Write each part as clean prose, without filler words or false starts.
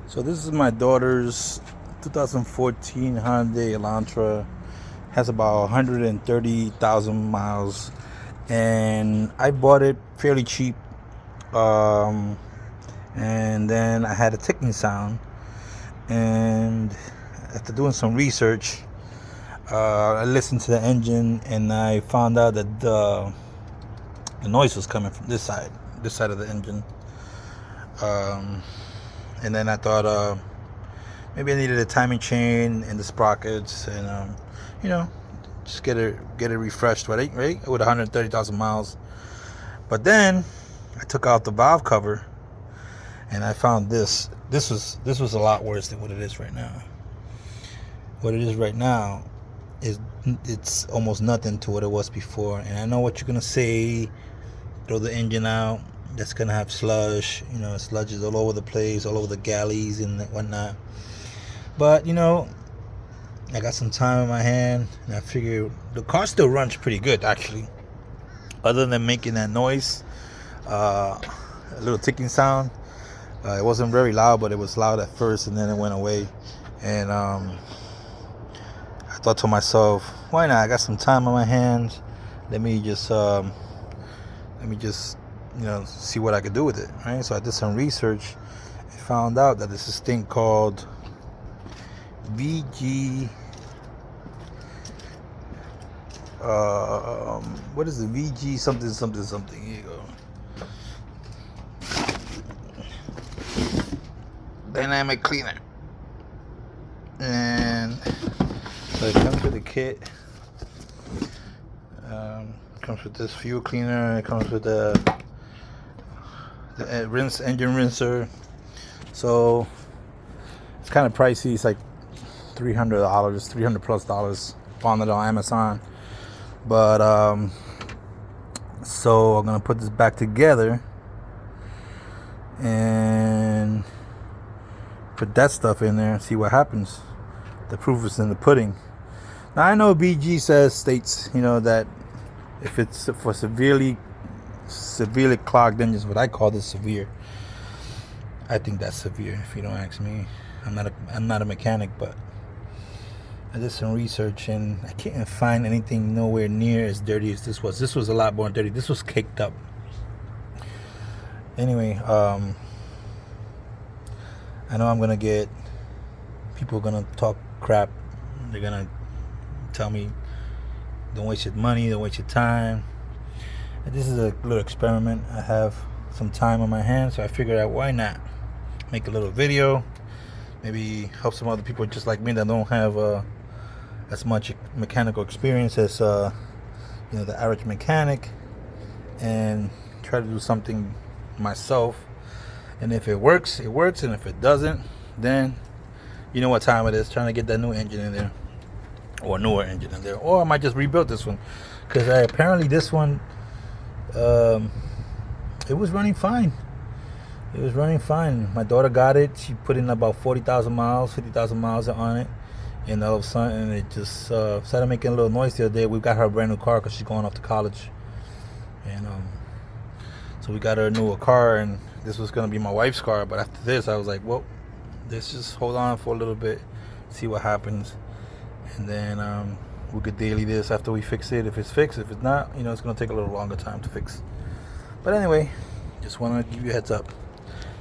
So this is my daughter's 2014 Hyundai Elantra. Has about 130,000 miles, and I bought it fairly cheap. Um, and then I had a ticking sound, and after doing some research, I listened to the engine, and I found out that the noise was coming from this side of the engine. And then I thought maybe I needed a timing chain and the sprockets, and just get it refreshed, right? With 130,000 miles. But then I took out the valve cover, and I found this. This was a lot worse than what it is right now. What it is right now it's almost nothing to what it was before. And I know what you're gonna say. Throw the engine out. That's gonna have sludge. Sludge is all over the place, all over the galleys and whatnot. But I got some time in my hand, and I figure the car still runs pretty good, actually. Other than making that noise, a little ticking sound. It wasn't very loud, but it was loud at first, and then it went away. And I thought to myself, why not? I got some time on my hands. Let me just see what I could do with it, right? So I did some research and found out that there's this thing called VG. What is it? VG something. Here you go. Dynamic cleaner. And so it comes with a kit. Comes with this fuel cleaner. It comes with the engine rinser. So it's kind of pricey. It's like $300, $300+ found it on Amazon. But so I'm gonna put this back together and put that stuff in there and see what happens. The proof is in the pudding. Now I know BG states that if it's for severely clogged engines, what I call this severe. I think that's severe, if you don't ask me. I'm not a mechanic, but I did some research, and I can't find anything nowhere near as dirty as this was. This was a lot more dirty. This was caked up. Anyway, I know I'm gonna get people gonna talk crap. They're gonna tell me, don't waste your money, don't waste your time. And this is a little experiment. I have some time on my hands, so I figured out why not make a little video, maybe help some other people just like me that don't have as much mechanical experience as the average mechanic, and try to do something myself. And if it works, it works, and if it doesn't, then you know what time it is. Trying to get that new engine in there, or a newer engine in there, or I might just rebuild this one, because apparently this one, it was running fine. My daughter got it. She put in about 50,000 miles on it, and all of a sudden it just started making a little noise the other day. We got her a brand new car because she's going off to college, and so we got her a newer car, and this was gonna be my wife's car. But after this, I was like, well, let's just hold on for a little bit, see what happens, and then we could daily this after we fix it. If it's fixed, if it's not, it's gonna take a little longer time to fix. But anyway, just want to give you a heads up.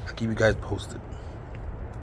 I'll keep you guys posted.